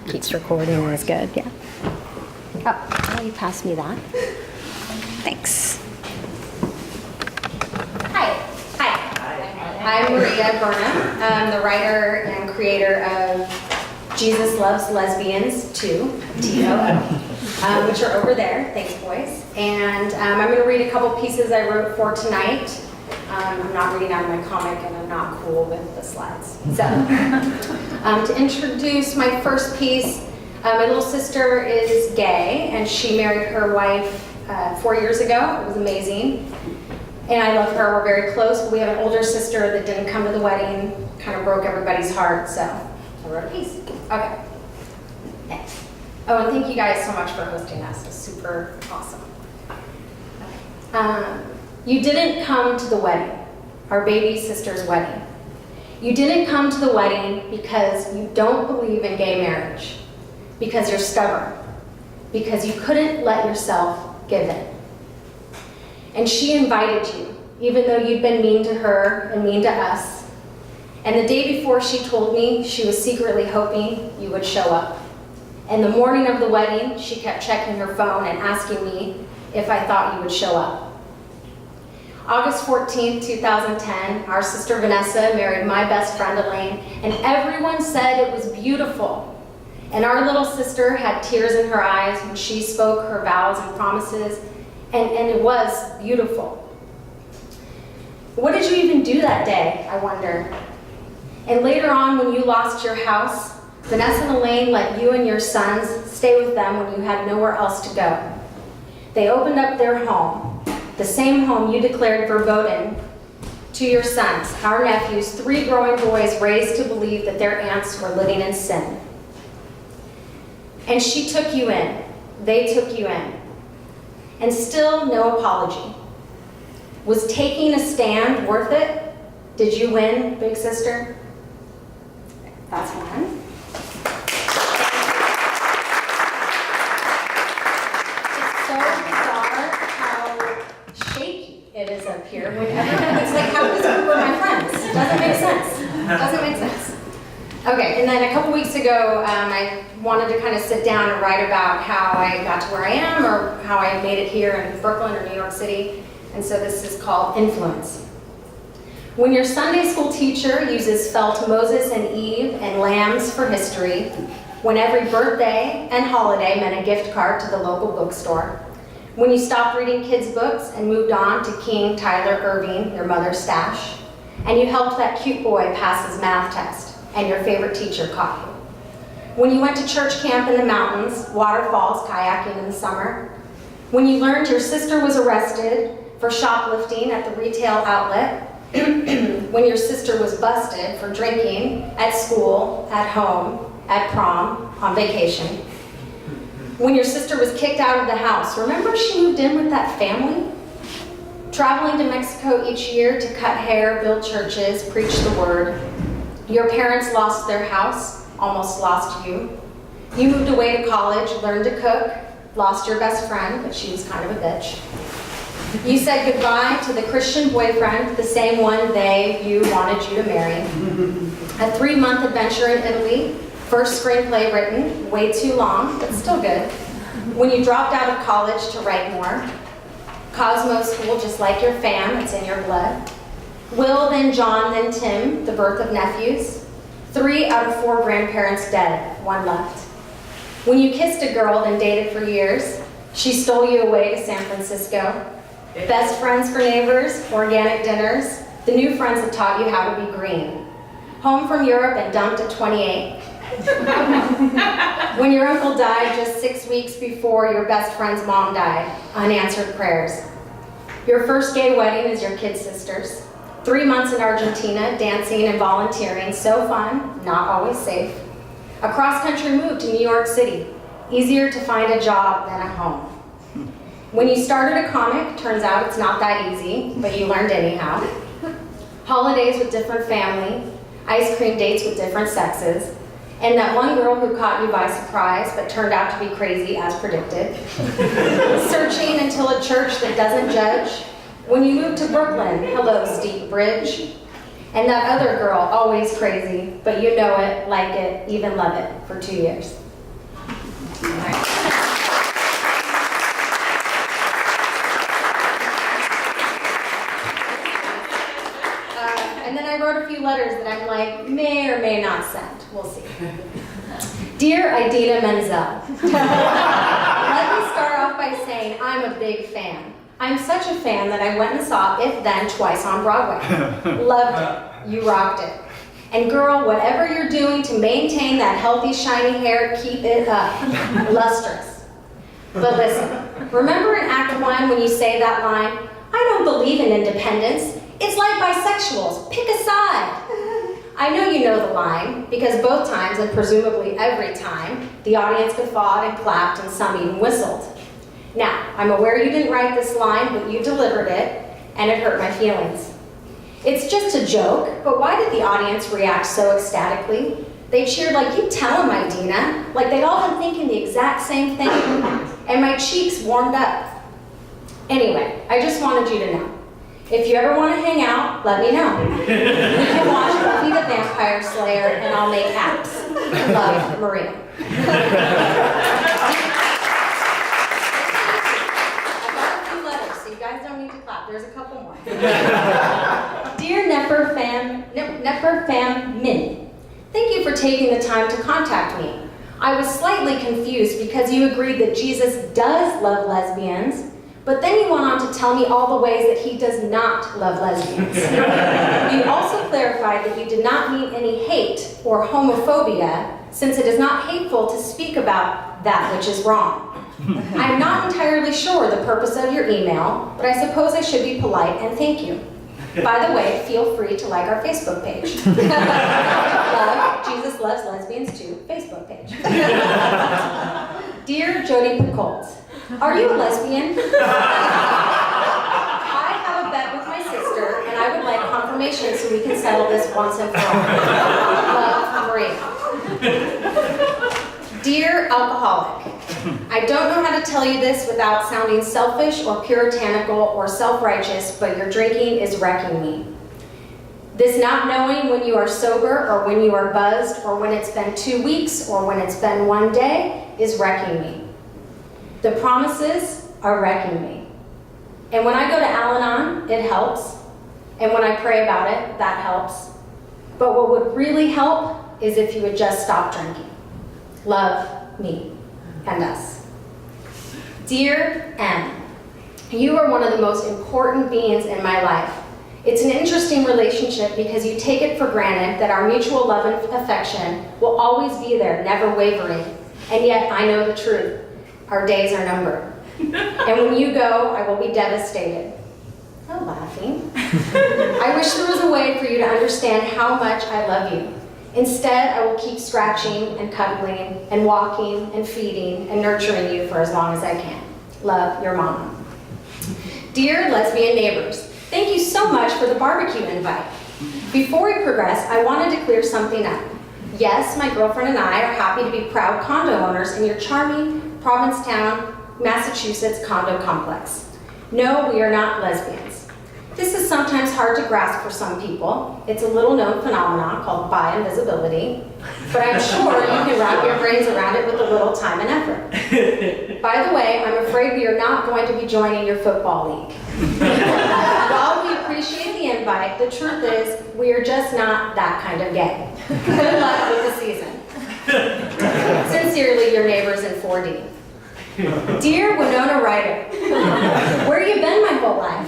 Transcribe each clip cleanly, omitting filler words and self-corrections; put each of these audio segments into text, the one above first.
Keeps recording is good, yeah. Oh, will you pass me that? Thanks. Hi. I'm Maria Burnham. I'm the writer and creator of Jesus Loves Lesbians 2, T-O-O, which are over there. Thanks, boys. And I'm going to read a couple pieces I wrote for tonight. I'm not reading out of my comic, and I'm not cool with the slides. So, to introduce my first piece, my little sister is gay, and she married her wife 4 years ago. It was amazing. And I love her. We're very close. But we have an older sister that didn't come to the wedding. Kind of broke everybody's heart, so I wrote a piece. Okay. Thanks. Oh, and thank you guys so much for hosting us. It's super awesome. Okay. You didn't come to the wedding, our baby sister's wedding. You didn't come to the wedding because you don't believe in gay marriage, because you're stubborn, because you couldn't let yourself give in. And she invited you, even though you'd been mean to her and mean to us. And the day before she told me she was secretly hoping you would show up. And the morning of the wedding, she kept checking her phone and asking me if I thought you would show up. August 14th, 2010, our sister Vanessa married my best friend Elaine, and everyone said it was beautiful. And our little sister had tears in her eyes when she spoke her vows and promises, and it was beautiful. What did you even do that day, I wonder? And later on, when you lost your house, Vanessa and Elaine let you and your sons stay with them when you had nowhere else to go. They opened up their home, the same home you declared verboten, to your sons, our nephews, 3 growing boys raised to believe that their aunts were living in sin. And she took you in. They took you in. And still no apology. Was taking a stand worth it? Did you win, big sister? That's one. It's so bizarre how shaky it is up here when everybody's like, how is it with my friends? Doesn't make sense. Doesn't make sense. Okay, and then a couple weeks ago, I wanted to kind of sit down and write about how I got to where I am, or how I made it here in Brooklyn or New York City, and so this is called Influence. When your Sunday school teacher uses felt Moses and Eve and lambs for history, when every birthday and holiday meant a gift card to the local bookstore, when you stopped reading kids' books and moved on to King Tyler Irving, your mother's stash, and you helped that cute boy pass his math test, and your favorite teacher caught you. When you went to church camp in the mountains, waterfalls, kayaking in the summer. When you learned your sister was arrested for shoplifting at the retail outlet. When your sister was busted for drinking at school, at home, at prom, on vacation. When your sister was kicked out of the house. Remember she moved in with that family? Traveling to Mexico each year to cut hair, build churches, preach the word. Your parents lost their house, almost lost you. You moved away to college, learned to cook, lost your best friend, but she was kind of a bitch. You said goodbye to the Christian boyfriend, the same one you wanted you to marry. A 3-month adventure in Italy, first screenplay written, way too long, but still good. When you dropped out of college to write more. Cosmo School, just like your fam, it's in your blood. Will, then John, then Tim, the birth of nephews. 3 out of 4 grandparents dead, 1 left. When you kissed a girl, then dated for years, she stole you away to San Francisco. Best friends for neighbors, organic dinners, the new friends that taught you how to be green. Home from Europe and dumped at 28. When your uncle died just 6 weeks before your best friend's mom died, unanswered prayers. Your first gay wedding is your kid sister's. 3 months in Argentina, dancing and volunteering, so fun, not always safe. A cross-country move to New York City, easier to find a job than a home. When you started a comic, turns out it's not that easy, but you learned anyhow. Holidays with different family, ice cream dates with different sexes, and that one girl who caught you by surprise but turned out to be crazy as predicted. Searching until a church that doesn't judge. When you moved to Brooklyn, hello, steep bridge. And that other girl, always crazy, but you know it, like it, even love it, for 2 years. wrote a few letters that I'm like, may or may not send. We'll see. Dear Idina Menzel, let me start off by saying I'm a big fan. I'm such a fan that I went and saw If Then twice on Broadway. Loved it. You rocked it. And girl, whatever you're doing to maintain that healthy, shiny hair, keep it up. Lustrous. But listen, remember in Act 1 when you say that line, I don't believe in independence. It's like bisexuals. Pick a side. I know you know the line, because both times, and presumably every time, the audience guffawed and clapped and some even whistled. Now, I'm aware you didn't write this line, but you delivered it, and it hurt my feelings. It's just a joke, but why did the audience react so ecstatically? They cheered like, you tell them, Idina, like they'd all been thinking the exact same thing, and my cheeks warmed up. Anyway, I just wanted you to know. If you ever want to hang out, let me know. We can watch Buffy the Vampire Slayer, and I'll make apps. Love, Maria. I got a few letters, so you guys don't need to clap. There's a couple more. Dear Nepper Fam Min, thank you for taking the time to contact me. I was slightly confused because you agreed that Jesus does love lesbians, but then you went on to tell me all the ways that he does not love lesbians. You also clarified that you did not mean any hate or homophobia, since it is not hateful to speak about that which is wrong. I'm not entirely sure the purpose of your email, but I suppose I should be polite and thank you. By the way, feel free to like our Facebook page. Love, Jesus Loves Lesbians Too, Facebook page. Dear Jody Picoult, are you a lesbian? I have a bet with my sister, and I would like confirmation so we can settle this once and for all. Love, Maria. Dear alcoholic, I don't know how to tell you this without sounding selfish or puritanical or self-righteous, but your drinking is wrecking me. This not knowing when you are sober or when you are buzzed or when it's been 2 weeks or when it's been 1 day is wrecking me. The promises are wrecking me. And when I go to Al-Anon, it helps. And when I pray about it, that helps. But what would really help is if you would just stop drinking. Love, me, and us. Dear M, you are one of the most important beings in my life. It's an interesting relationship because you take it for granted that our mutual love and affection will always be there, never wavering. And yet I know the truth. Our days are numbered. And when you go, I will be devastated. No laughing. I wish there was a way for you to understand how much I love you. Instead, I will keep scratching and cuddling and walking and feeding and nurturing you for as long as I can. Love, your mama. Dear lesbian neighbors, thank you so much for the barbecue invite. Before we progress, I wanted to clear something up. Yes, my girlfriend and I are happy to be proud condo owners in your charming Provincetown, Massachusetts condo complex. No, we are not lesbians. This is sometimes hard to grasp for some people. It's a little-known phenomenon called Bi-invisibility, but I'm sure you can wrap your brains around it with a little time and effort. By the way, I'm afraid we are not going to be joining your football league. While we appreciate the invite, the truth is we are just not that kind of gay. Good luck with the season. Sincerely, your neighbors in 4D. Dear Winona Ryder, where you been my whole life?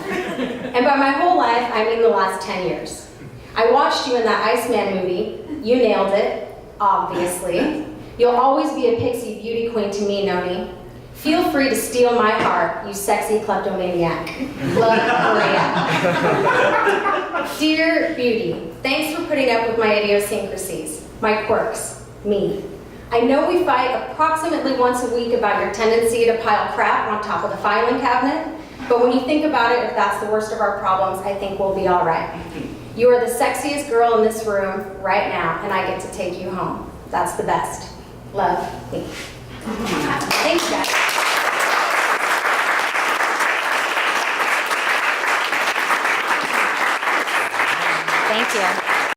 And by my whole life, I mean the last 10 years. I watched you in that Iceman movie. You nailed it, obviously. You'll always be a pixie beauty queen to me, Noni. Feel free to steal my heart, you sexy kleptomaniac. Love, Maria. Dear Beauty, thanks for putting up with my idiosyncrasies, my quirks, me. I know we fight approximately once a week about your tendency to pile crap on top of the filing cabinet, but when you think about it, if that's the worst of our problems, I think we'll be all right. You are the sexiest girl in this room right now, and I get to take you home. That's the best. Love, me. Thanks, guys. Thank you.